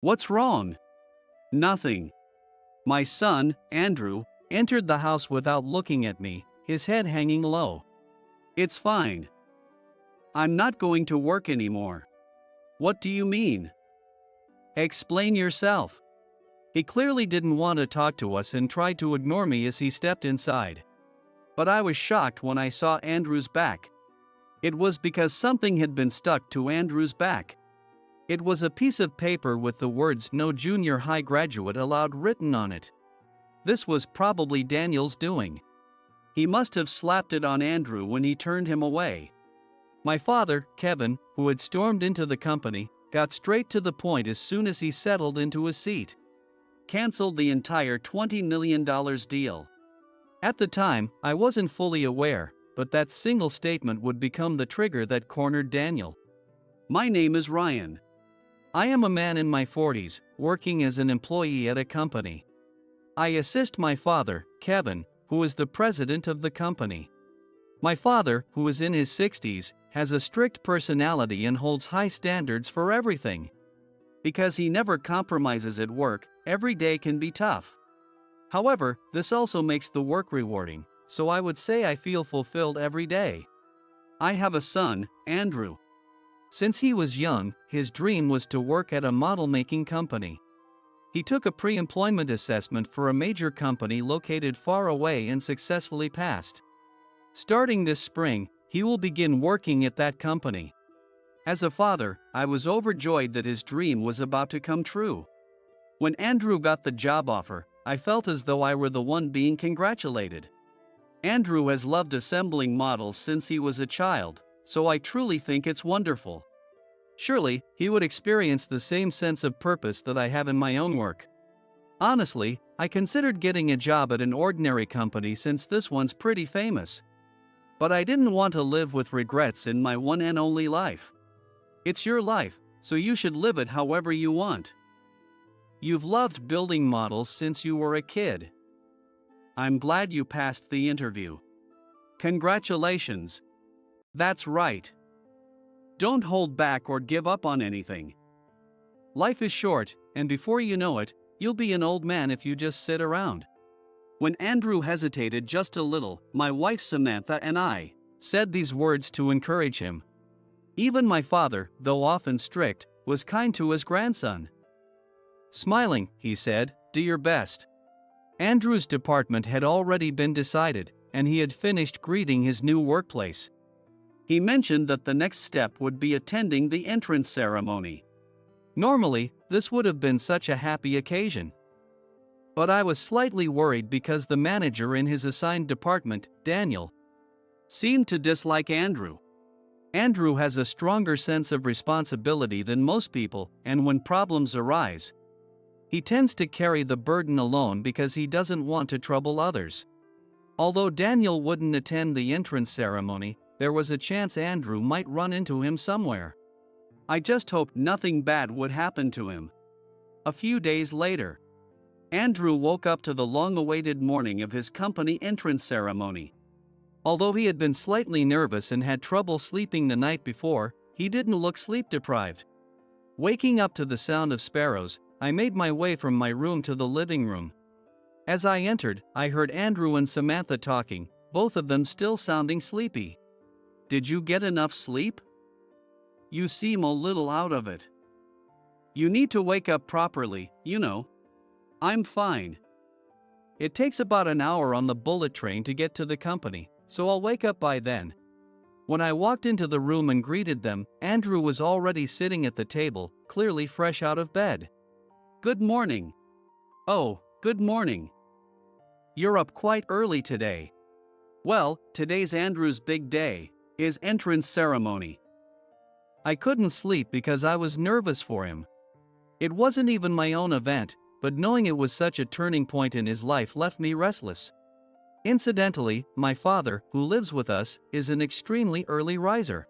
What's wrong? Nothing. My son, Andrew, entered the house without looking at me, his head hanging low. It's fine. I'm not going to work anymore. What do you mean? Explain yourself. He clearly didn't want to talk to us and tried to ignore me as he stepped inside. But I was shocked when I saw Andrew's back. It was because something had been stuck to Andrew's back. It was a piece of paper with the words "No junior high graduate allowed" written on it. This was probably Daniel's doing. He must have slapped it on Andrew when he turned him away. My father, Kevin, who had stormed into the company, got straight to the point as soon as he settled into his seat. Canceled the entire $20 million deal. At the time, I wasn't fully aware, but that single statement would become the trigger that cornered Daniel. My name is Ryan. I am a man in my 40s, working as an employee at a company. I assist my father, Kevin, who is the president of the company. My father, who is in his 60s, has a strict personality and holds high standards for everything. Because he never compromises at work, every day can be tough. However, this also makes the work rewarding, so I would say I feel fulfilled every day. I have a son, Andrew. Since he was young, his dream was to work at a model-making company. He took a pre-employment assessment for a major company located far away and successfully passed. Starting this spring, he will begin working at that company. As a father, I was overjoyed that his dream was about to come true. When Andrew got the job offer, I felt as though I were the one being congratulated. Andrew has loved assembling models since he was a child, so I truly think it's wonderful. Surely, he would experience the same sense of purpose that I have in my own work. Honestly, I considered getting a job at an ordinary company since this one's pretty famous. But I didn't want to live with regrets in my one and only life. It's your life, so you should live it however you want. You've loved building models since you were a kid. I'm glad you passed the interview. Congratulations. That's right. Don't hold back or give up on anything. Life is short, and before you know it, you'll be an old man if you just sit around. When Andrew hesitated just a little, my wife Samantha and I said these words to encourage him. Even my father, though often strict, was kind to his grandson. Smiling, he said, "Do your best." Andrew's department had already been decided, and he had finished greeting his new workplace. He mentioned that the next step would be attending the entrance ceremony. Normally, this would have been such a happy occasion. But I was slightly worried because the manager in his assigned department, Daniel, seemed to dislike Andrew. Andrew has a stronger sense of responsibility than most people, and when problems arise, he tends to carry the burden alone because he doesn't want to trouble others. Although Daniel wouldn't attend the entrance ceremony, there was a chance Andrew might run into him somewhere. I just hoped nothing bad would happen to him. A few days later, Andrew woke up to the long-awaited morning of his company entrance ceremony. Although he had been slightly nervous and had trouble sleeping the night before, he didn't look sleep-deprived. Waking up to the sound of sparrows, I made my way from my room to the living room. As I entered, I heard Andrew and Samantha talking, both of them still sounding sleepy. "Did you get enough sleep? You seem a little out of it. You need to wake up properly, you know." "I'm fine. It takes about an hour on the bullet train to get to the company, so I'll wake up by then." When I walked into the room and greeted them, Andrew was already sitting at the table, clearly fresh out of bed. "Good morning." "Oh, good morning. You're up quite early today." "Well, today's Andrew's big day, his entrance ceremony." I couldn't sleep because I was nervous for him. It wasn't even my own event, but knowing it was such a turning point in his life left me restless. Incidentally, my father, who lives with us, is an extremely early riser.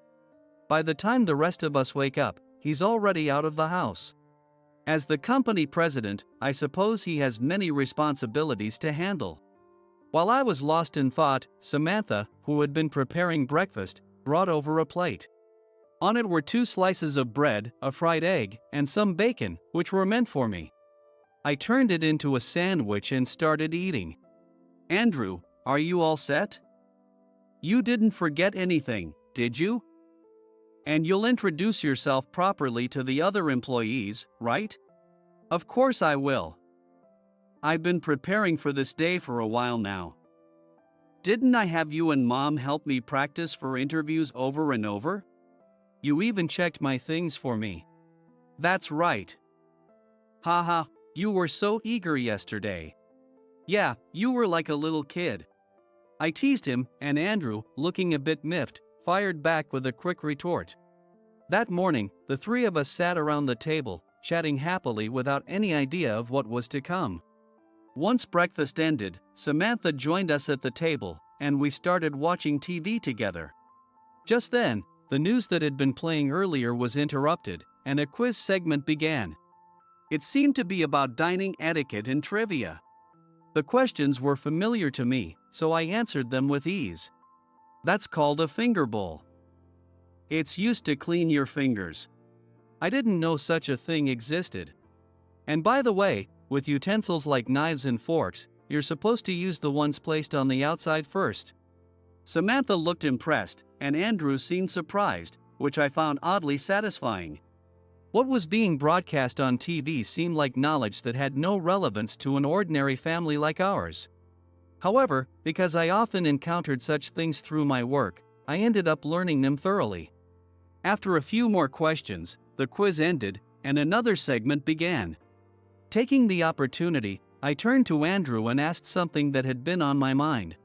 By the time the rest of us wake up, he's already out of the house. As the company president, I suppose he has many responsibilities to handle. While I was lost in thought, Samantha, who had been preparing breakfast, brought over a plate. On it were 2 slices of bread, a fried egg, and some bacon, which were meant for me. I turned it into a sandwich and started eating. Andrew, are you all set? You didn't forget anything, did you? And you'll introduce yourself properly to the other employees, right? Of course I will. I've been preparing for this day for a while now. Didn't I have you and Mom help me practice for interviews over and over? You even checked my things for me. That's right. Haha, you were so eager yesterday. Yeah, you were like a little kid. I teased him, and Andrew, looking a bit miffed, fired back with a quick retort. That morning, the three of us sat around the table, chatting happily without any idea of what was to come. Once breakfast ended, Samantha joined us at the table, and we started watching TV together. Just then, the news that had been playing earlier was interrupted, and a quiz segment began. It seemed to be about dining etiquette and trivia. The questions were familiar to me, so I answered them with ease. That's called a finger bowl. It's used to clean your fingers. I didn't know such a thing existed. And by the way, with utensils like knives and forks, you're supposed to use the ones placed on the outside first. Samantha looked impressed, and Andrew seemed surprised, which I found oddly satisfying. What was being broadcast on TV seemed like knowledge that had no relevance to an ordinary family like ours. However, because I often encountered such things through my work, I ended up learning them thoroughly. After a few more questions, the quiz ended, and another segment began. Taking the opportunity, I turned to Andrew and asked something that had been on my mind.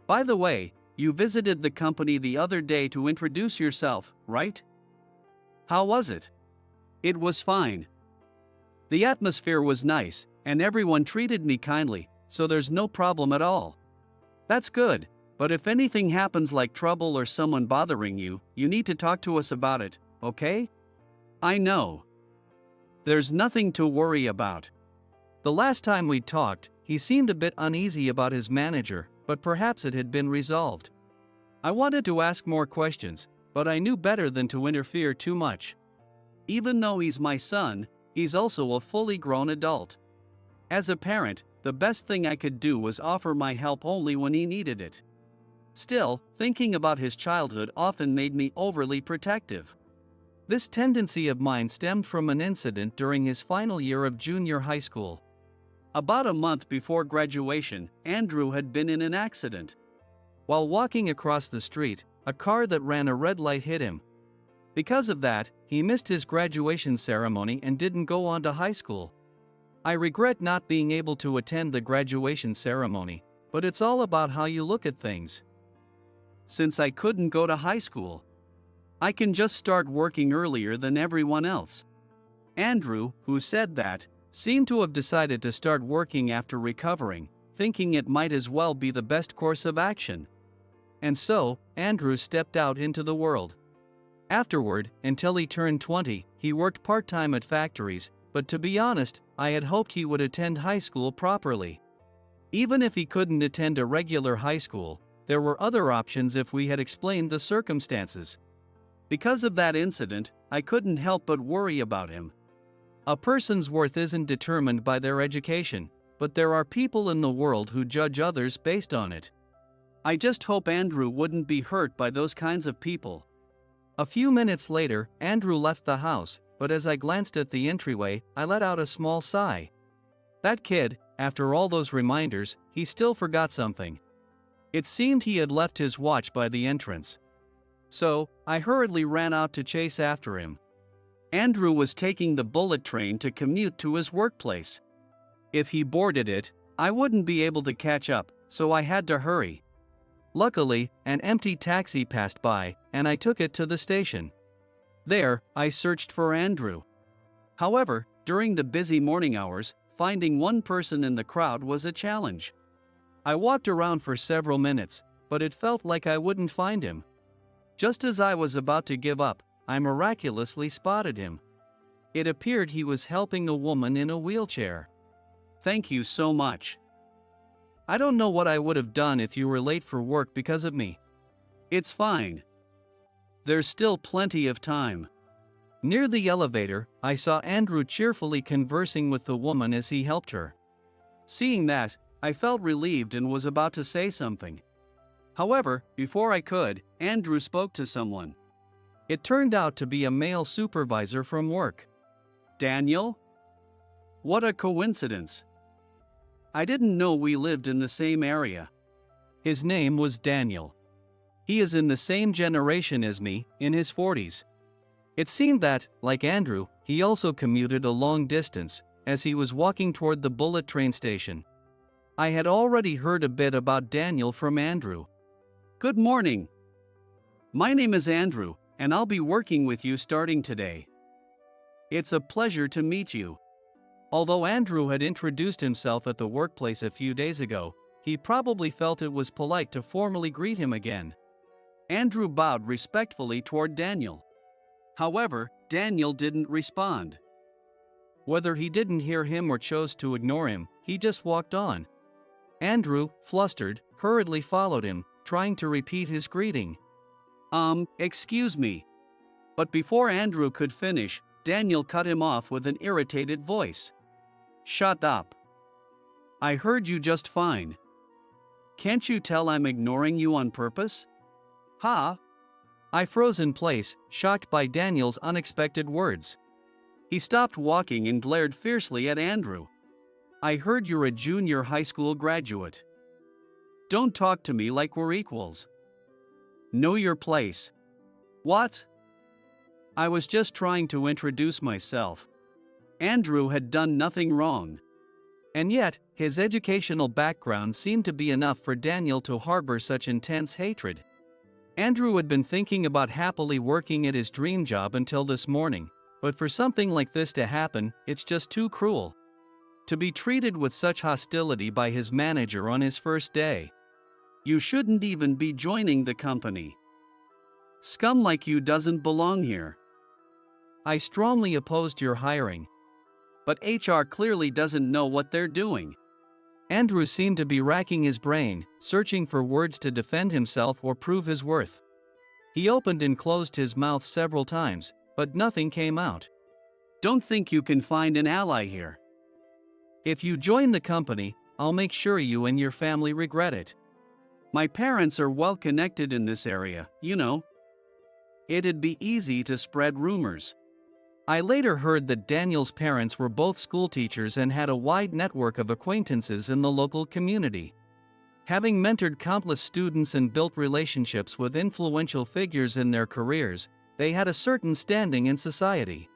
By the way, you visited the company the other day to introduce yourself, right? How was it? It was fine. The atmosphere was nice, and everyone treated me kindly, so there's no problem at all. That's good, but if anything happens like trouble or someone bothering you, you need to talk to us about it, okay? I know. There's nothing to worry about. The last time we talked, he seemed a bit uneasy about his manager, but perhaps it had been resolved. I wanted to ask more questions, but I knew better than to interfere too much. Even though he's my son, he's also a fully grown adult. As a parent, the best thing I could do was offer my help only when he needed it. Still, thinking about his childhood often made me overly protective. This tendency of mine stemmed from an incident during his final year of junior high school. About a month before graduation, Andrew had been in an accident. While walking across the street, a car that ran a red light hit him. Because of that, he missed his graduation ceremony and didn't go on to high school. I regret not being able to attend the graduation ceremony, but it's all about how you look at things. Since I couldn't go to high school, I can just start working earlier than everyone else. Andrew, who said that, seemed to have decided to start working after recovering, thinking it might as well be the best course of action. And so, Andrew stepped out into the world. Afterward, until he turned 20, he worked part-time at factories, but to be honest, I had hoped he would attend high school properly. Even if he couldn't attend a regular high school, there were other options if we had explained the circumstances. Because of that incident, I couldn't help but worry about him. A person's worth isn't determined by their education, but there are people in the world who judge others based on it. I just hope Andrew wouldn't be hurt by those kinds of people. A few minutes later, Andrew left the house, but as I glanced at the entryway, I let out a small sigh. That kid, after all those reminders, he still forgot something. It seemed he had left his watch by the entrance. So, I hurriedly ran out to chase after him. Andrew was taking the bullet train to commute to his workplace. If he boarded it, I wouldn't be able to catch up, so I had to hurry. Luckily, an empty taxi passed by, and I took it to the station. There, I searched for Andrew. However, during the busy morning hours, finding one person in the crowd was a challenge. I walked around for several minutes, but it felt like I wouldn't find him. Just as I was about to give up, I miraculously spotted him. It appeared he was helping a woman in a wheelchair. Thank you so much. I don't know what I would have done if you were late for work because of me. It's fine. There's still plenty of time. Near the elevator, I saw Andrew cheerfully conversing with the woman as he helped her. Seeing that, I felt relieved and was about to say something. However, before I could, Andrew spoke to someone. It turned out to be a male supervisor from work. Daniel? What a coincidence. I didn't know we lived in the same area. His name was Daniel. He is in the same generation as me, in his 40s. It seemed that, like Andrew, he also commuted a long distance, as he was walking toward the bullet train station. I had already heard a bit about Daniel from Andrew. Good morning. My name is Andrew, and I'll be working with you starting today. It's a pleasure to meet you. Although Andrew had introduced himself at the workplace a few days ago, he probably felt it was polite to formally greet him again. Andrew bowed respectfully toward Daniel. However, Daniel didn't respond. Whether he didn't hear him or chose to ignore him, he just walked on. Andrew, flustered, hurriedly followed him, trying to repeat his greeting. Excuse me. But before Andrew could finish, Daniel cut him off with an irritated voice. Shut up. I heard you just fine. Can't you tell I'm ignoring you on purpose? Ha? I froze in place, shocked by Daniel's unexpected words. He stopped walking and glared fiercely at Andrew. I heard you're a junior high school graduate. Don't talk to me like we're equals. Know your place. What? I was just trying to introduce myself. Andrew had done nothing wrong. And yet, his educational background seemed to be enough for Daniel to harbor such intense hatred. Andrew had been thinking about happily working at his dream job until this morning, but for something like this to happen, it's just too cruel. To be treated with such hostility by his manager on his first day. You shouldn't even be joining the company. Scum like you doesn't belong here. I strongly opposed your hiring. But HR clearly doesn't know what they're doing. Andrew seemed to be racking his brain, searching for words to defend himself or prove his worth. He opened and closed his mouth several times, but nothing came out. Don't think you can find an ally here. If you join the company, I'll make sure you and your family regret it. My parents are well connected in this area, you know. It'd be easy to spread rumors. I later heard that Daniel's parents were both schoolteachers and had a wide network of acquaintances in the local community. Having mentored countless students and built relationships with influential figures in their careers, they had a certain standing in society.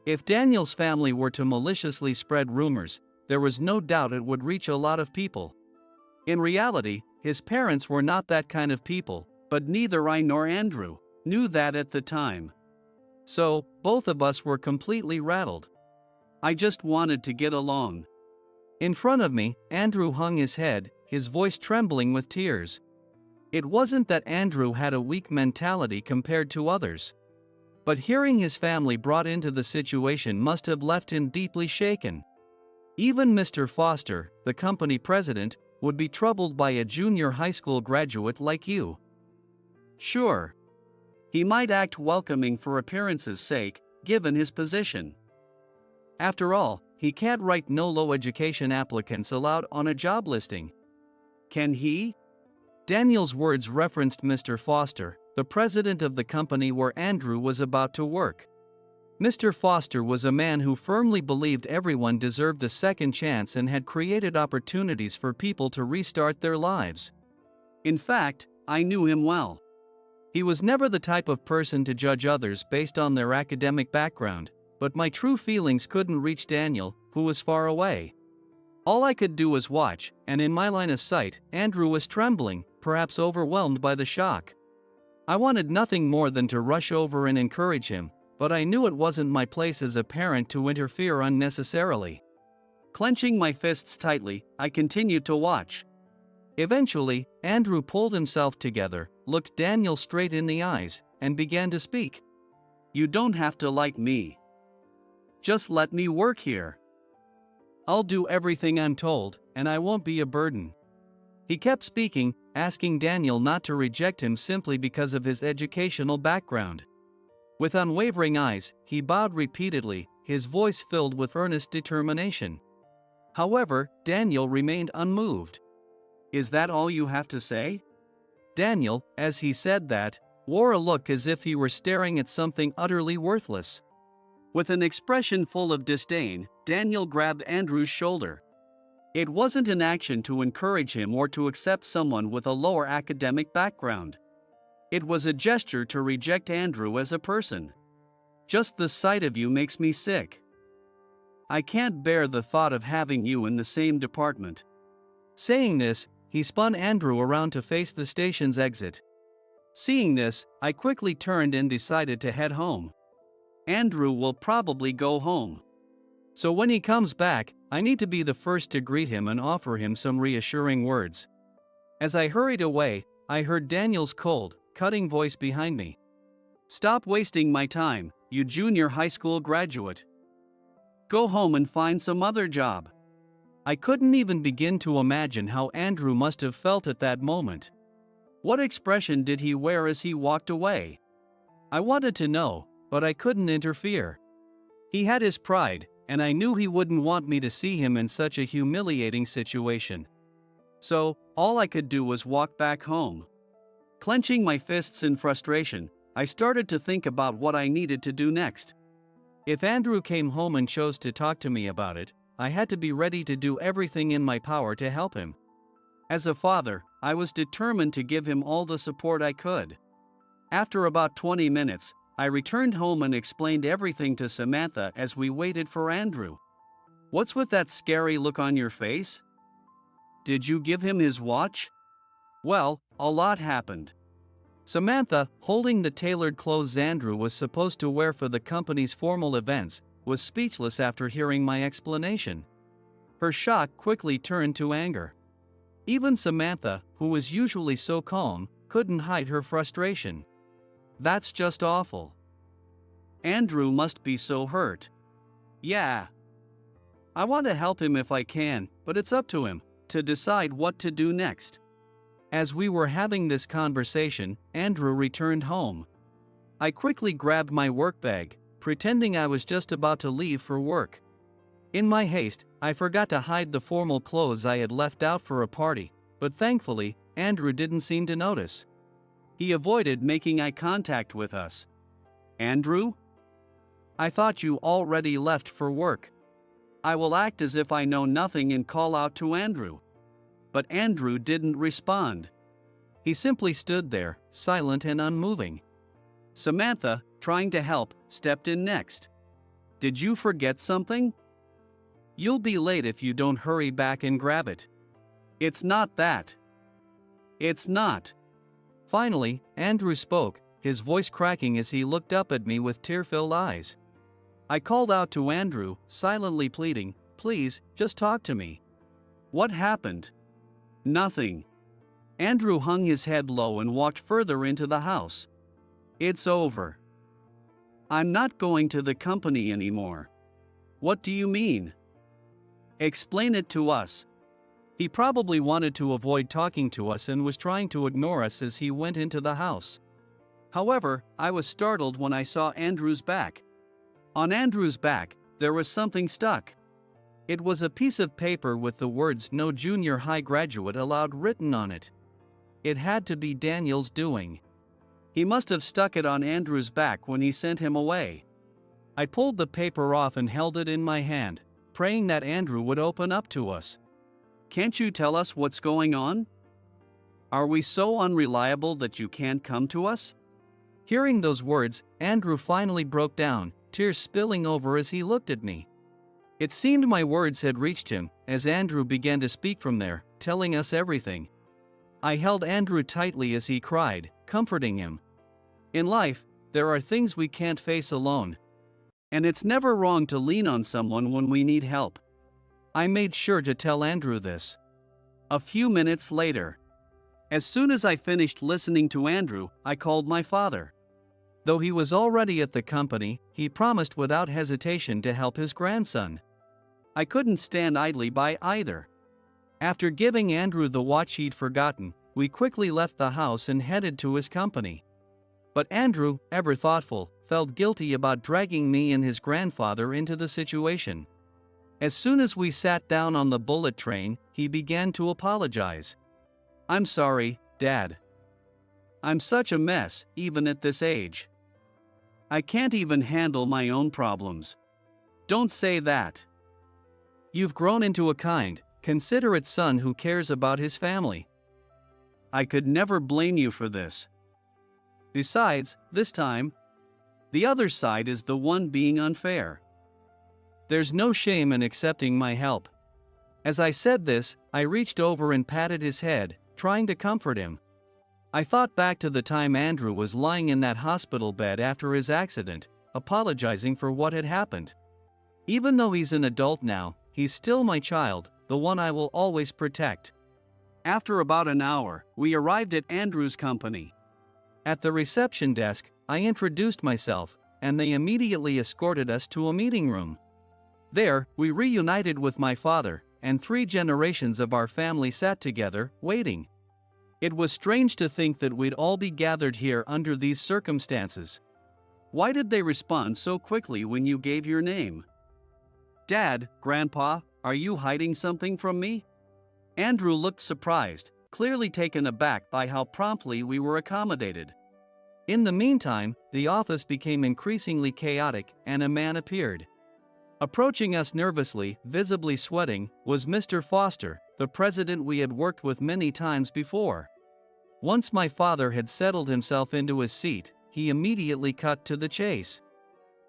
If Daniel's family were to maliciously spread rumors, there was no doubt it would reach a lot of people. In reality, his parents were not that kind of people, but neither I nor Andrew knew that at the time. So, both of us were completely rattled. I just wanted to get along. In front of me, Andrew hung his head, his voice trembling with tears. It wasn't that Andrew had a weak mentality compared to others. But hearing his family brought into the situation must have left him deeply shaken. Even Mr. Foster, the company president, would be troubled by a junior high school graduate like you. Sure. He might act welcoming for appearance's sake, given his position. After all, he can't write no low education applicants allowed on a job listing. Can he? Daniel's words referenced Mr. Foster, the president of the company where Andrew was about to work. Mr. Foster was a man who firmly believed everyone deserved a second chance and had created opportunities for people to restart their lives. In fact, I knew him well. He was never the type of person to judge others based on their academic background, but my true feelings couldn't reach Daniel, who was far away. All I could do was watch, and in my line of sight, Andrew was trembling, perhaps overwhelmed by the shock. I wanted nothing more than to rush over and encourage him, but I knew it wasn't my place as a parent to interfere unnecessarily. Clenching my fists tightly, I continued to watch. Eventually, Andrew pulled himself together, looked Daniel straight in the eyes, and began to speak. You don't have to like me. Just let me work here. I'll do everything I'm told, and I won't be a burden. He kept speaking, asking Daniel not to reject him simply because of his educational background. With unwavering eyes, he bowed repeatedly, his voice filled with earnest determination. However, Daniel remained unmoved. "Is that all you have to say?" Daniel, as he said that, wore a look as if he were staring at something utterly worthless. With an expression full of disdain, Daniel grabbed Andrew's shoulder. It wasn't an action to encourage him or to accept someone with a lower academic background. It was a gesture to reject Andrew as a person. "Just the sight of you makes me sick. I can't bear the thought of having you in the same department." Saying this, he spun Andrew around to face the station's exit. Seeing this, I quickly turned and decided to head home. Andrew will probably go home. So when he comes back, I need to be the first to greet him and offer him some reassuring words. As I hurried away, I heard Daniel's cold, cutting voice behind me. "Stop wasting my time, you junior high school graduate. Go home and find some other job." I couldn't even begin to imagine how Andrew must have felt at that moment. What expression did he wear as he walked away? I wanted to know, but I couldn't interfere. He had his pride, and I knew he wouldn't want me to see him in such a humiliating situation. So, all I could do was walk back home. Clenching my fists in frustration, I started to think about what I needed to do next. If Andrew came home and chose to talk to me about it, I had to be ready to do everything in my power to help him. As a father, I was determined to give him all the support I could. After about 20 minutes, I returned home and explained everything to Samantha as we waited for Andrew. "What's with that scary look on your face? Did you give him his watch?" "Well, a lot happened." Samantha, holding the tailored clothes Andrew was supposed to wear for the company's formal events, was speechless after hearing my explanation. Her shock quickly turned to anger. Even Samantha, who was usually so calm, couldn't hide her frustration. "That's just awful. Andrew must be so hurt." "Yeah. I want to help him if I can, but it's up to him to decide what to do next." As we were having this conversation, Andrew returned home. I quickly grabbed my work bag, pretending I was just about to leave for work. In my haste, I forgot to hide the formal clothes I had left out for a party, but thankfully, Andrew didn't seem to notice. He avoided making eye contact with us. "Andrew? I thought you already left for work." I will act as if I know nothing and call out to Andrew. But Andrew didn't respond. He simply stood there, silent and unmoving. Samantha, trying to help, stepped in next. "Did you forget something? You'll be late if you don't hurry back and grab it." "It's not that." "It's not." Finally, Andrew spoke, his voice cracking as he looked up at me with tear-filled eyes. I called out to Andrew, silently pleading, "Please, just talk to me." "What happened?" "Nothing." Andrew hung his head low and walked further into the house. "It's over. I'm not going to the company anymore." "What do you mean?" "Explain it to us." He probably wanted to avoid talking to us and was trying to ignore us as he went into the house. However, I was startled when I saw Andrew's back. On Andrew's back, there was something stuck. It was a piece of paper with the words "No junior high graduate allowed" written on it. It had to be Daniel's doing. He must have stuck it on Andrew's back when he sent him away. I pulled the paper off and held it in my hand, praying that Andrew would open up to us. "Can't you tell us what's going on? Are we so unreliable that you can't come to us?" Hearing those words, Andrew finally broke down, tears spilling over as he looked at me. It seemed my words had reached him, as Andrew began to speak from there, telling us everything. I held Andrew tightly as he cried, comforting him. In life, there are things we can't face alone. And it's never wrong to lean on someone when we need help. I made sure to tell Andrew this. A few minutes later, as soon as I finished listening to Andrew, I called my father. Though he was already at the company, he promised without hesitation to help his grandson. I couldn't stand idly by either. After giving Andrew the watch he'd forgotten, we quickly left the house and headed to his company. But Andrew, ever thoughtful, felt guilty about dragging me and his grandfather into the situation. As soon as we sat down on the bullet train, he began to apologize. "I'm sorry, Dad. I'm such a mess, even at this age. I can't even handle my own problems." "Don't say that. You've grown into a kind, considerate son who cares about his family. I could never blame you for this. Besides, this time, the other side is the one being unfair. There's no shame in accepting my help." As I said this, I reached over and patted his head, trying to comfort him. I thought back to the time Andrew was lying in that hospital bed after his accident, apologizing for what had happened. Even though he's an adult now, he's still my child, the one I will always protect. After about an hour, we arrived at Andrew's company. At the reception desk, I introduced myself, and they immediately escorted us to a meeting room. There, we reunited with my father, and 3 generations of our family sat together, waiting. It was strange to think that we'd all be gathered here under these circumstances. "Why did they respond so quickly when you gave your name? Dad, Grandpa, are you hiding something from me?" Andrew looked surprised, clearly taken aback by how promptly we were accommodated. In the meantime, the office became increasingly chaotic, and a man appeared. Approaching us nervously, visibly sweating, was Mr. Foster, the president we had worked with many times before. Once my father had settled himself into his seat, he immediately cut to the chase.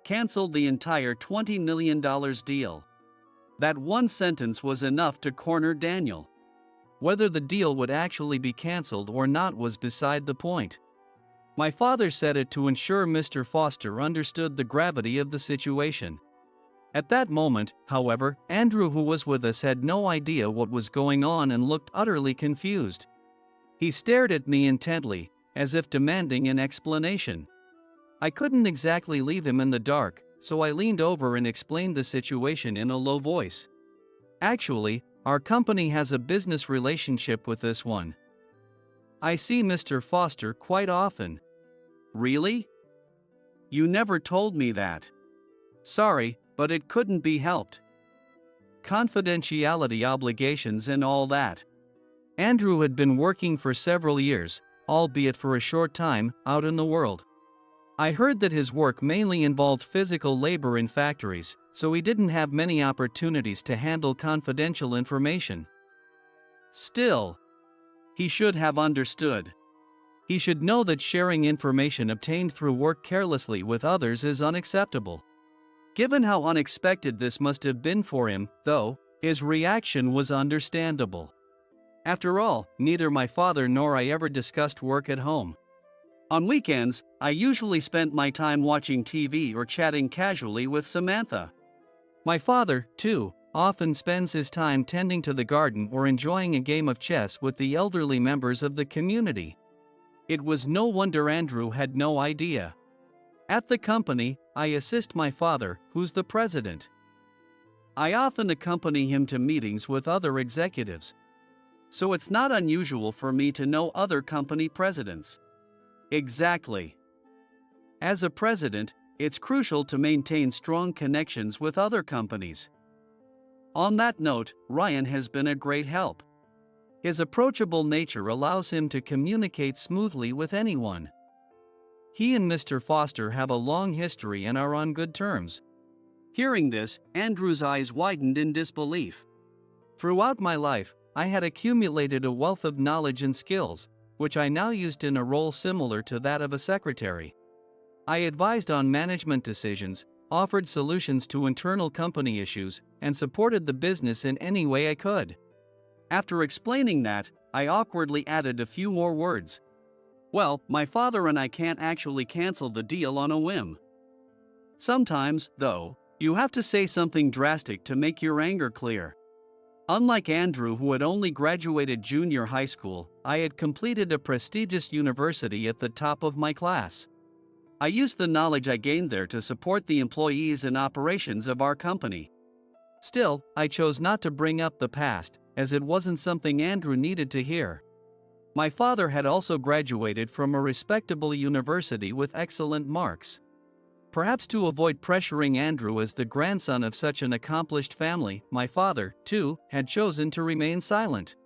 "Canceled the entire $20 million deal." That one sentence was enough to corner Daniel. Whether the deal would actually be canceled or not was beside the point. My father said it to ensure Mr. Foster understood the gravity of the situation. At that moment, however, Andrew, who was with us, had no idea what was going on and looked utterly confused. He stared at me intently, as if demanding an explanation. I couldn't exactly leave him in the dark, so I leaned over and explained the situation in a low voice. "Actually, our company has a business relationship with this one. I see Mr. Foster quite often." "Really? You never told me that." "Sorry, but it couldn't be helped. Confidentiality obligations and all that." Andrew had been working for several years, albeit for a short time, out in the world. I heard that his work mainly involved physical labor in factories, so he didn't have many opportunities to handle confidential information. Still, he should have understood. He should know that sharing information obtained through work carelessly with others is unacceptable. Given how unexpected this must have been for him, though, his reaction was understandable. After all, neither my father nor I ever discussed work at home. On weekends, I usually spent my time watching TV or chatting casually with Samantha. My father, too, often spends his time tending to the garden or enjoying a game of chess with the elderly members of the community. It was no wonder Andrew had no idea. At the company, I assist my father, who's the president. I often accompany him to meetings with other executives. So it's not unusual for me to know other company presidents. Exactly. As a president, it's crucial to maintain strong connections with other companies. On that note, Ryan has been a great help. His approachable nature allows him to communicate smoothly with anyone. He and Mr. Foster have a long history and are on good terms. Hearing this, Andrew's eyes widened in disbelief. Throughout my life, I had accumulated a wealth of knowledge and skills, which I now used in a role similar to that of a secretary. I advised on management decisions, offered solutions to internal company issues, and supported the business in any way I could. After explaining that, I awkwardly added a few more words. Well, my father and I can't actually cancel the deal on a whim. Sometimes, though, you have to say something drastic to make your anger clear. Unlike Andrew, who had only graduated junior high school, I had completed a prestigious university at the top of my class. I used the knowledge I gained there to support the employees and operations of our company. Still, I chose not to bring up the past, as it wasn't something Andrew needed to hear. My father had also graduated from a respectable university with excellent marks. Perhaps to avoid pressuring Andrew as the grandson of such an accomplished family, my father, too, had chosen to remain silent.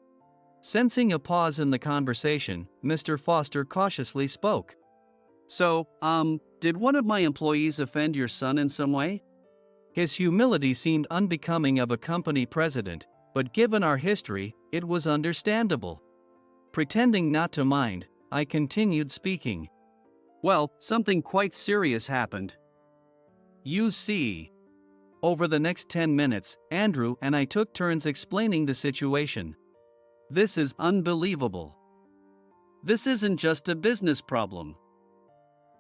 Sensing a pause in the conversation, Mr. Foster cautiously spoke. So, did one of my employees offend your son in some way? His humility seemed unbecoming of a company president, but given our history, it was understandable. Pretending not to mind, I continued speaking. Well, something quite serious happened. You see. Over the next 10 minutes, Andrew and I took turns explaining the situation. This is unbelievable. This isn't just a business problem.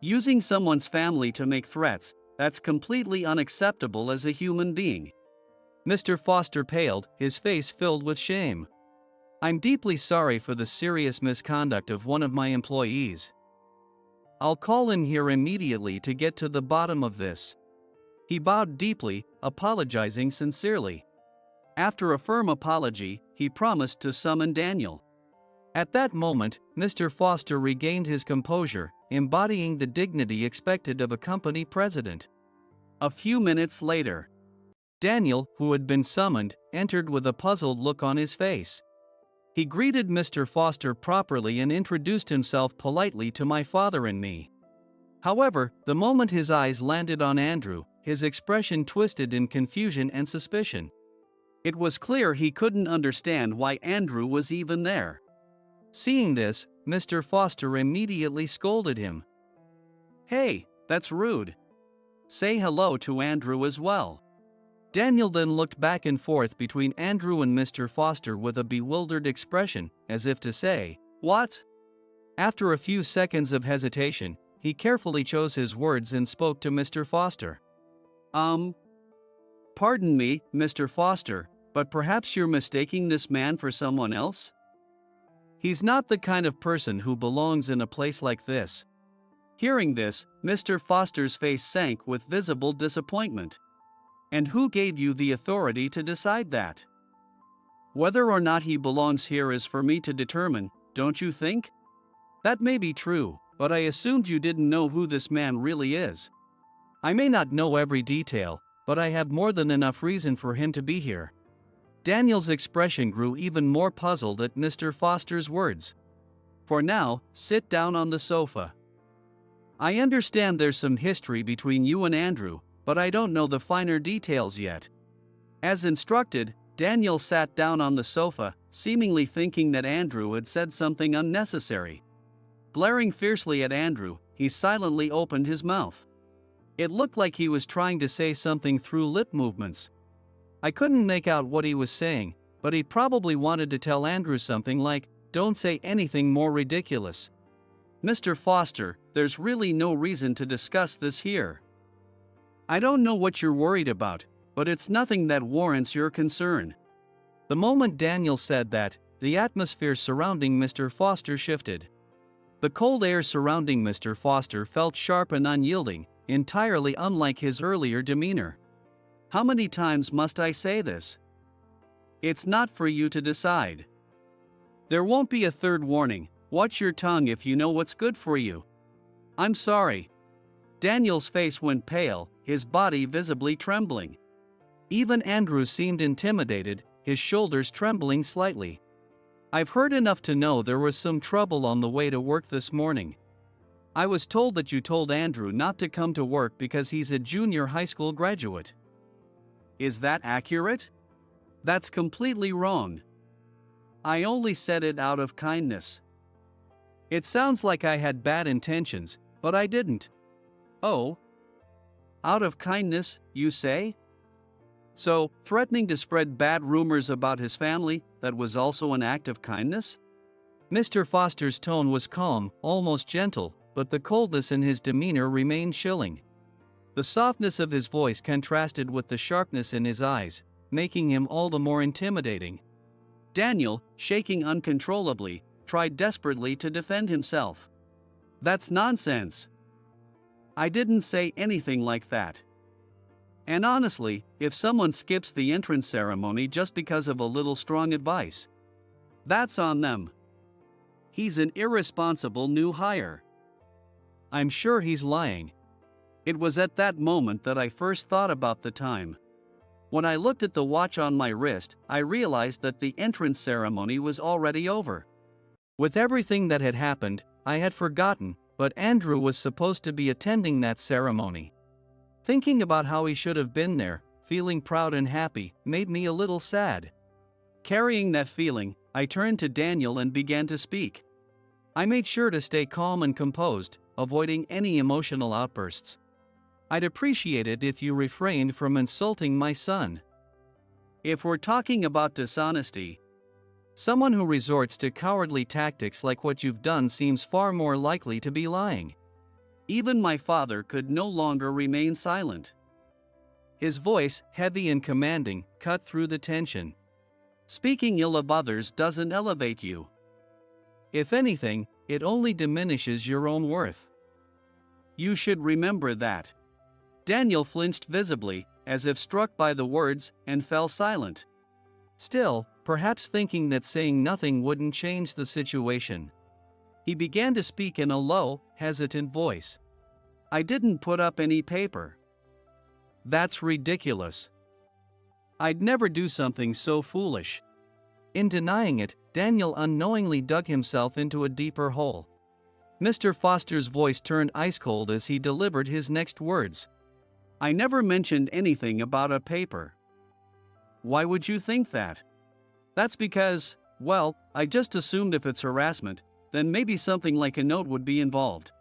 Using someone's family to make threats, that's completely unacceptable as a human being. Mr. Foster paled, his face filled with shame. I'm deeply sorry for the serious misconduct of one of my employees. I'll call in here immediately to get to the bottom of this. He bowed deeply, apologizing sincerely. After a firm apology, he promised to summon Daniel. At that moment, Mr. Foster regained his composure, embodying the dignity expected of a company president. A few minutes later, Daniel, who had been summoned, entered with a puzzled look on his face. He greeted Mr. Foster properly and introduced himself politely to my father and me. However, the moment his eyes landed on Andrew, his expression twisted in confusion and suspicion. It was clear he couldn't understand why Andrew was even there. Seeing this, Mr. Foster immediately scolded him. Hey, that's rude. Say hello to Andrew as well. Daniel then looked back and forth between Andrew and Mr. Foster with a bewildered expression, as if to say, "What?" After a few seconds of hesitation, he carefully chose his words and spoke to Mr. Foster. Pardon me, Mr. Foster, but perhaps you're mistaking this man for someone else? He's not the kind of person who belongs in a place like this." Hearing this, Mr. Foster's face sank with visible disappointment. And who gave you the authority to decide that? Whether or not he belongs here is for me to determine, don't you think? That may be true, but I assumed you didn't know who this man really is. I may not know every detail, but I have more than enough reason for him to be here. Daniel's expression grew even more puzzled at Mr. Foster's words. For now, sit down on the sofa. I understand there's some history between you and Andrew, but I don't know the finer details yet. As instructed, Daniel sat down on the sofa, seemingly thinking that Andrew had said something unnecessary. Glaring fiercely at Andrew, he silently opened his mouth. It looked like he was trying to say something through lip movements. I couldn't make out what he was saying, but he probably wanted to tell Andrew something like, "Don't say anything more ridiculous." Mr. Foster, there's really no reason to discuss this here. I don't know what you're worried about, but it's nothing that warrants your concern. The moment Daniel said that, the atmosphere surrounding Mr. Foster shifted. The cold air surrounding Mr. Foster felt sharp and unyielding, entirely unlike his earlier demeanor. How many times must I say this? It's not for you to decide. There won't be a third warning. Watch your tongue if you know what's good for you. I'm sorry. Daniel's face went pale, his body visibly trembling. Even Andrew seemed intimidated, his shoulders trembling slightly. I've heard enough to know there was some trouble on the way to work this morning. I was told that you told Andrew not to come to work because he's a junior high school graduate. Is that accurate? That's completely wrong. I only said it out of kindness. It sounds like I had bad intentions, but I didn't. Oh? Out of kindness, you say? So, threatening to spread bad rumors about his family, that was also an act of kindness? Mr. Foster's tone was calm, almost gentle, but the coldness in his demeanor remained chilling. The softness of his voice contrasted with the sharpness in his eyes, making him all the more intimidating. Daniel, shaking uncontrollably, tried desperately to defend himself. That's nonsense. I didn't say anything like that. And honestly, if someone skips the entrance ceremony just because of a little strong advice, that's on them. He's an irresponsible new hire. I'm sure he's lying. It was at that moment that I first thought about the time. When I looked at the watch on my wrist, I realized that the entrance ceremony was already over. With everything that had happened, I had forgotten, but Andrew was supposed to be attending that ceremony. Thinking about how he should have been there, feeling proud and happy, made me a little sad. Carrying that feeling, I turned to Daniel and began to speak. I made sure to stay calm and composed, avoiding any emotional outbursts. I'd appreciate it if you refrained from insulting my son. If we're talking about dishonesty, someone who resorts to cowardly tactics like what you've done seems far more likely to be lying. Even my father could no longer remain silent. His voice, heavy and commanding, cut through the tension. Speaking ill of others doesn't elevate you. If anything, it only diminishes your own worth. You should remember that. Daniel flinched visibly, as if struck by the words, and fell silent. Still, perhaps thinking that saying nothing wouldn't change the situation, he began to speak in a low, hesitant voice. I didn't put up any paper. That's ridiculous. I'd never do something so foolish. In denying it, Daniel unknowingly dug himself into a deeper hole. Mr. Foster's voice turned ice-cold as he delivered his next words. I never mentioned anything about a paper. Why would you think that? That's because, well, I just assumed if it's harassment, then maybe something like a note would be involved.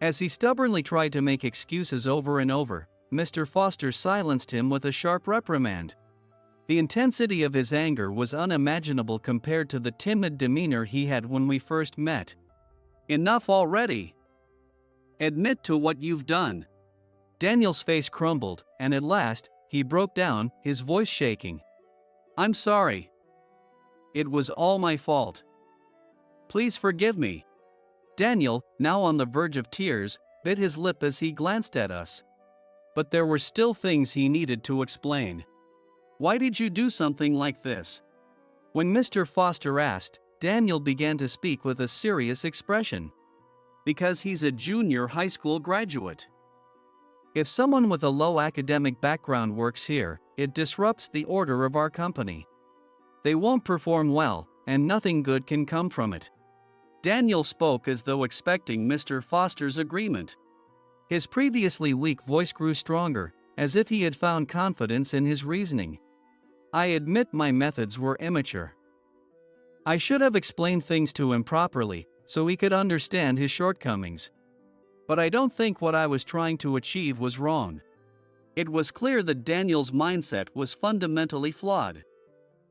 As he stubbornly tried to make excuses over and over, Mr. Foster silenced him with a sharp reprimand. The intensity of his anger was unimaginable compared to the timid demeanor he had when we first met. Enough already. Admit to what you've done. Daniel's face crumbled, and at last, he broke down, his voice shaking. I'm sorry. It was all my fault. Please forgive me. Daniel, now on the verge of tears, bit his lip as he glanced at us. But there were still things he needed to explain. Why did you do something like this? When Mr. Foster asked, Daniel began to speak with a serious expression. Because he's a junior high school graduate. If someone with a low academic background works here, it disrupts the order of our company. They won't perform well, and nothing good can come from it. Daniel spoke as though expecting Mr. Foster's agreement. His previously weak voice grew stronger, as if he had found confidence in his reasoning. I admit my methods were immature. I should have explained things to him properly, so he could understand his shortcomings. But I don't think what I was trying to achieve was wrong. It was clear that Daniel's mindset was fundamentally flawed.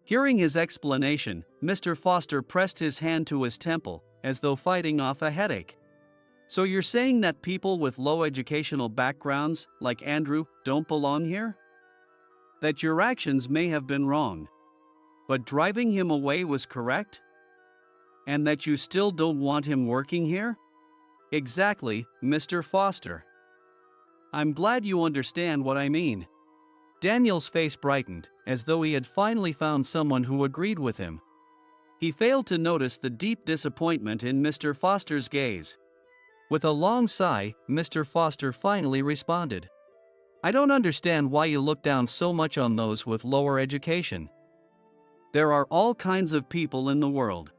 Hearing his explanation, Mr. Foster pressed his hand to his temple, as though fighting off a headache. So you're saying that people with low educational backgrounds, like Andrew, don't belong here? That your actions may have been wrong, but driving him away was correct? And that you still don't want him working here? Exactly, Mr. Foster. I'm glad you understand what I mean. Daniel's face brightened, as though he had finally found someone who agreed with him. He failed to notice the deep disappointment in Mr. Foster's gaze. With a long sigh, Mr. Foster finally responded. I don't understand why you look down so much on those with lower education. There are all kinds of people in the world.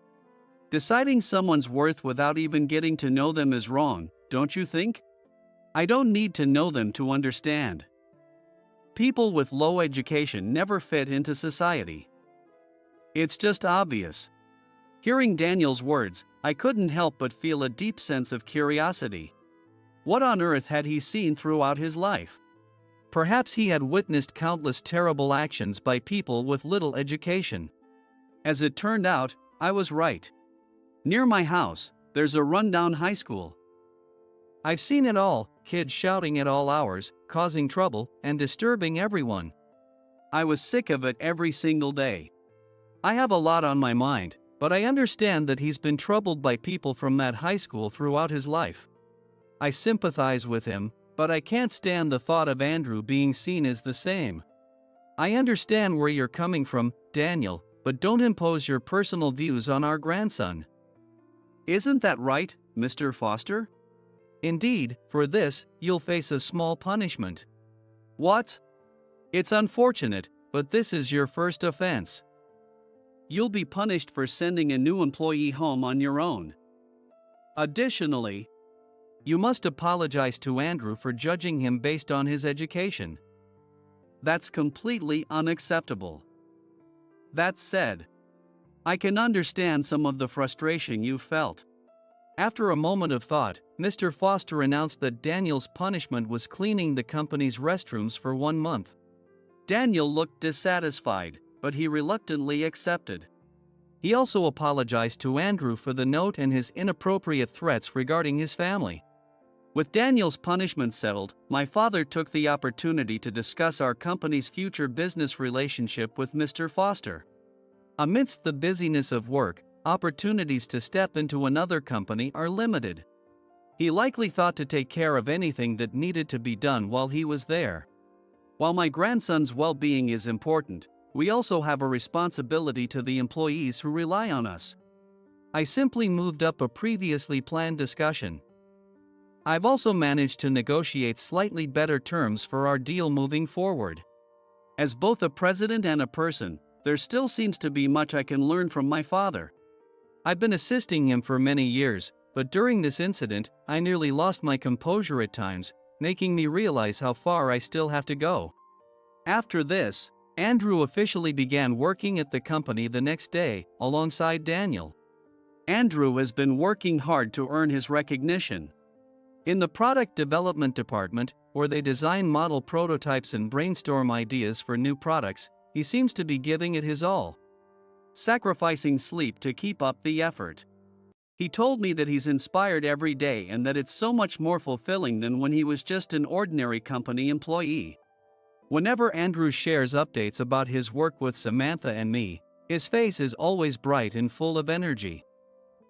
Deciding someone's worth without even getting to know them is wrong, don't you think? I don't need to know them to understand. People with low education never fit into society. It's just obvious. Hearing Daniel's words, I couldn't help but feel a deep sense of curiosity. What on earth had he seen throughout his life? Perhaps he had witnessed countless terrible actions by people with little education. As it turned out, I was right. Near my house, there's a rundown high school. I've seen it all, kids shouting at all hours, causing trouble, and disturbing everyone. I was sick of it every single day. I have a lot on my mind, but I understand that he's been troubled by people from that high school throughout his life. I sympathize with him, But I can't stand the thought of Andrew being seen as the same. I understand where you're coming from, Daniel, but don't impose your personal views on our grandson. Isn't that right, Mr. Foster? Indeed, for this, you'll face a small punishment. What? It's unfortunate, but this is your first offense. You'll be punished for sending a new employee home on your own. Additionally, you must apologize to Andrew for judging him based on his education. That's completely unacceptable. That said, I can understand some of the frustration you felt. After a moment of thought, Mr. Foster announced that Daniel's punishment was cleaning the company's restrooms for 1 month. Daniel looked dissatisfied, but he reluctantly accepted. He also apologized to Andrew for the note and his inappropriate threats regarding his family. With Daniel's punishment settled, my father took the opportunity to discuss our company's future business relationship with Mr. Foster. Amidst the busyness of work, opportunities to step into another company are limited. He likely thought to take care of anything that needed to be done while he was there. While my grandson's well-being is important, we also have a responsibility to the employees who rely on us. I simply moved up a previously planned discussion. I've also managed to negotiate slightly better terms for our deal moving forward. As both a president and a person, there still seems to be much I can learn from my father. I've been assisting him for many years, but during this incident, I nearly lost my composure at times, making me realize how far I still have to go. After this, Andrew officially began working at the company the next day, alongside Daniel. Andrew has been working hard to earn his recognition. In the product development department, where they design model prototypes and brainstorm ideas for new products, he seems to be giving it his all, sacrificing sleep to keep up the effort. He told me that he's inspired every day and that it's so much more fulfilling than when he was just an ordinary company employee. Whenever Andrew shares updates about his work with Samantha and me, his face is always bright and full of energy.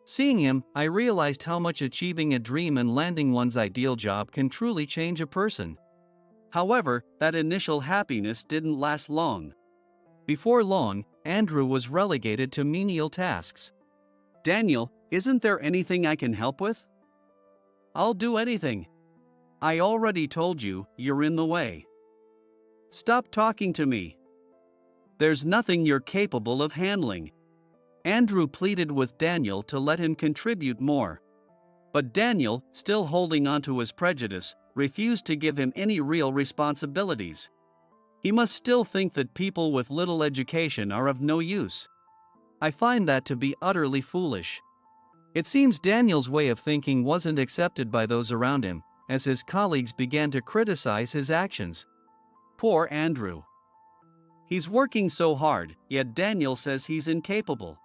Seeing him, I realized how much achieving a dream and landing one's ideal job can truly change a person. However, that initial happiness didn't last long. Before long, Andrew was relegated to menial tasks. Daniel, isn't there anything I can help with? I'll do anything. I already told you, you're in the way. Stop talking to me. There's nothing you're capable of handling. Andrew pleaded with Daniel to let him contribute more. But Daniel, still holding on to his prejudice, refused to give him any real responsibilities. He must still think that people with little education are of no use. I find that to be utterly foolish. It seems Daniel's way of thinking wasn't accepted by those around him, as his colleagues began to criticize his actions. Poor Andrew. He's working so hard, yet Daniel says he's incapable.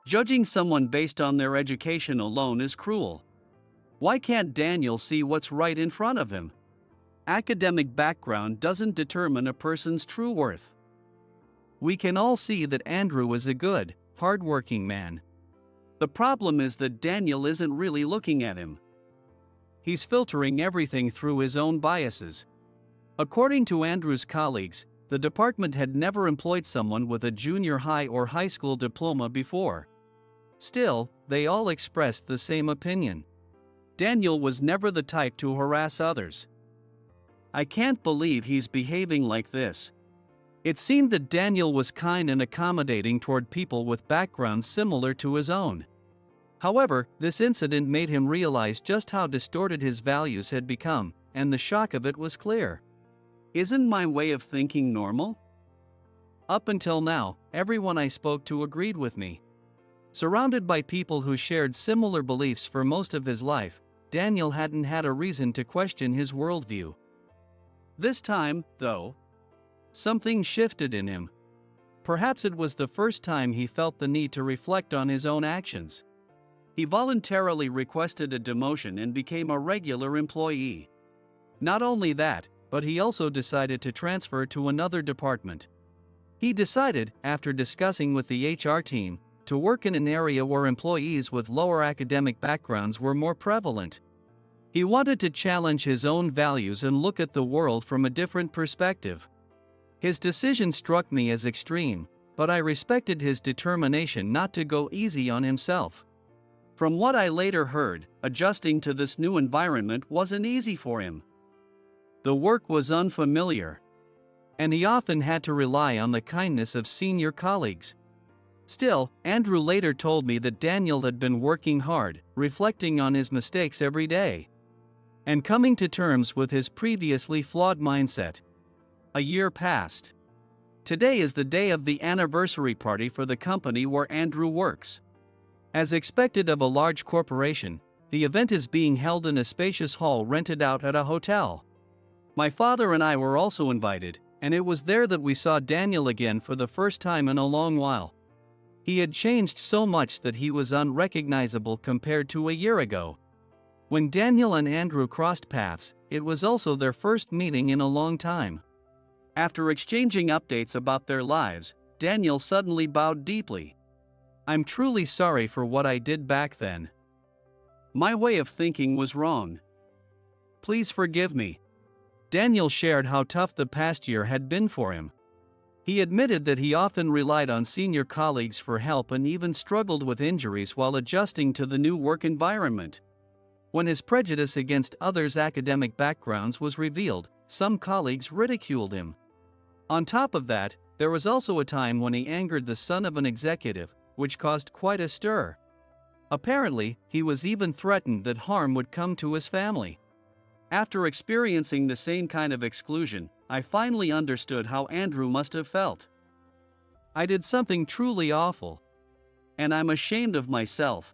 Judging someone based on their education alone is cruel. Why can't Daniel see what's right in front of him? Academic background doesn't determine a person's true worth. We can all see that Andrew is a good, hard-working man. The problem is that Daniel isn't really looking at him. He's filtering everything through his own biases. According to Andrew's colleagues, the department had never employed someone with a junior high or high school diploma before. Still, they all expressed the same opinion. Daniel was never the type to harass others. I can't believe he's behaving like this. It seemed that Daniel was kind and accommodating toward people with backgrounds similar to his own. However, this incident made him realize just how distorted his values had become, and the shock of it was clear. Isn't my way of thinking normal? Up until now, everyone I spoke to agreed with me. Surrounded by people who shared similar beliefs for most of his life, Daniel hadn't had a reason to question his worldview. This time, though, something shifted in him. Perhaps it was the first time he felt the need to reflect on his own actions. He voluntarily requested a demotion and became a regular employee. Not only that, but he also decided to transfer to another department. He decided, after discussing with the HR team, to work in an area where employees with lower academic backgrounds were more prevalent. He wanted to challenge his own values and look at the world from a different perspective. His decision struck me as extreme, but I respected his determination not to go easy on himself. From what I later heard, adjusting to this new environment wasn't easy for him. The work was unfamiliar, and he often had to rely on the kindness of senior colleagues. Still, Andrew later told me that Daniel had been working hard, reflecting on his mistakes every day, and coming to terms with his previously flawed mindset. A year passed. Today is the day of the anniversary party for the company where Andrew works. As expected of a large corporation, the event is being held in a spacious hall rented out at a hotel. My father and I were also invited, and it was there that we saw Daniel again for the first time in a long while. He had changed so much that he was unrecognizable compared to a year ago. When Daniel and Andrew crossed paths, it was also their first meeting in a long time. After exchanging updates about their lives, Daniel suddenly bowed deeply. "I'm truly sorry for what I did back then. My way of thinking was wrong. Please forgive me." Daniel shared how tough the past year had been for him. He admitted that he often relied on senior colleagues for help and even struggled with injuries while adjusting to the new work environment. When his prejudice against others' academic backgrounds was revealed, some colleagues ridiculed him. On top of that, there was also a time when he angered the son of an executive, which caused quite a stir. Apparently, he was even threatened that harm would come to his family. After experiencing the same kind of exclusion, I finally understood how Andrew must have felt. I did something truly awful, and I'm ashamed of myself.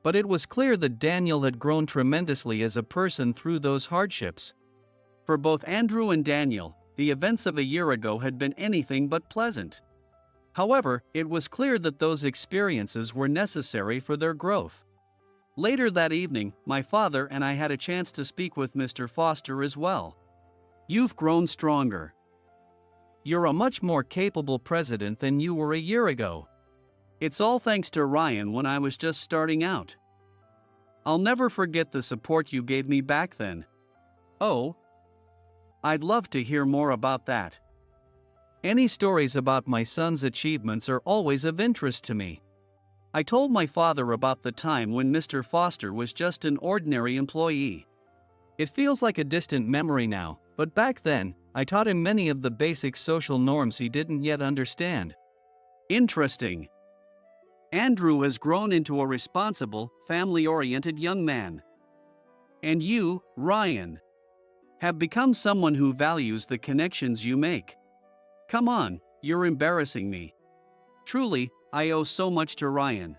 But it was clear that Daniel had grown tremendously as a person through those hardships. For both Andrew and Daniel, the events of a year ago had been anything but pleasant. However, it was clear that those experiences were necessary for their growth. Later that evening, my father and I had a chance to speak with Mr. Foster as well. "You've grown stronger. You're a much more capable president than you were a year ago. It's all thanks to Ryan when I was just starting out. I'll never forget the support you gave me back then." "Oh, I'd love to hear more about that. Any stories about my son's achievements are always of interest to me." I told my father about the time when Mr. Foster was just an ordinary employee. It feels like a distant memory now, but back then, I taught him many of the basic social norms he didn't yet understand. "Interesting. Andrew has grown into a responsible, family-oriented young man. And you, Ryan, have become someone who values the connections you make. Come on, you're embarrassing me. Truly, I owe so much to Ryan.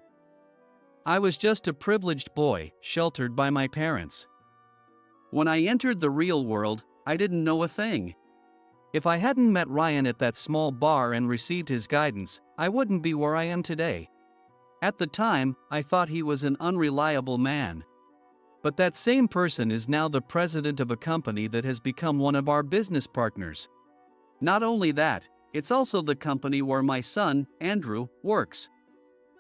I was just a privileged boy, sheltered by my parents. When I entered the real world, I didn't know a thing. If I hadn't met Ryan at that small bar and received his guidance, I wouldn't be where I am today. At the time, I thought he was an unreliable man. But that same person is now the president of a company that has become one of our business partners. Not only that, it's also the company where my son, Andrew, works.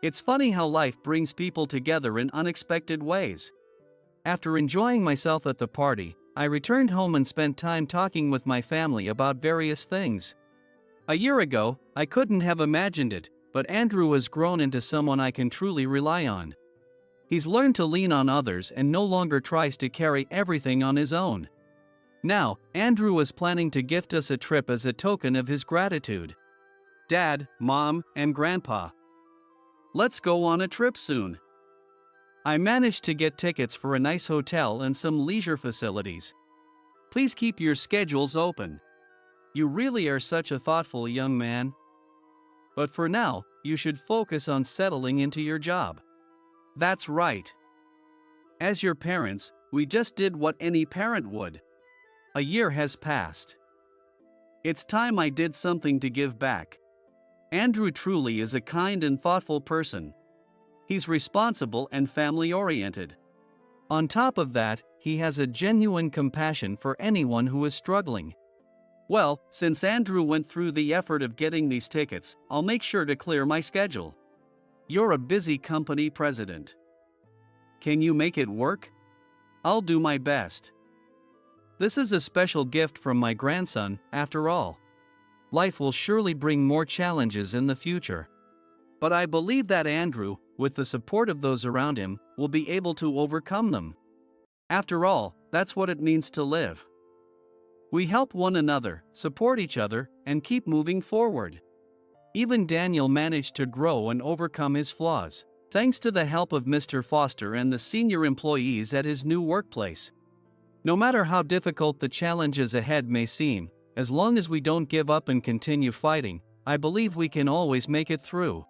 It's funny how life brings people together in unexpected ways." After enjoying myself at the party, I returned home and spent time talking with my family about various things. A year ago, I couldn't have imagined it, but Andrew has grown into someone I can truly rely on. He's learned to lean on others and no longer tries to carry everything on his own. Now, Andrew is planning to gift us a trip as a token of his gratitude. "Dad, Mom, and Grandpa, let's go on a trip soon. I managed to get tickets for a nice hotel and some leisure facilities. Please keep your schedules open. You really are such a thoughtful young man. But for now, you should focus on settling into your job." That's right. As your parents, we just did what any parent would. A year has passed. It's time I did something to give back. Andrew truly is a kind and thoughtful person. He's responsible and family-oriented. On top of that, he has a genuine compassion for anyone who is struggling. Well, since Andrew went through the effort of getting these tickets, I'll make sure to clear my schedule. You're a busy company president. Can you make it work? I'll do my best. This is a special gift from my grandson, after all. Life will surely bring more challenges in the future. But I believe that Andrew, with the support of those around him, will be able to overcome them. After all, that's what it means to live. We help one another, support each other, and keep moving forward. Even Daniel managed to grow and overcome his flaws, thanks to the help of Mr. Foster and the senior employees at his new workplace. No matter how difficult the challenges ahead may seem, as long as we don't give up and continue fighting, I believe we can always make it through.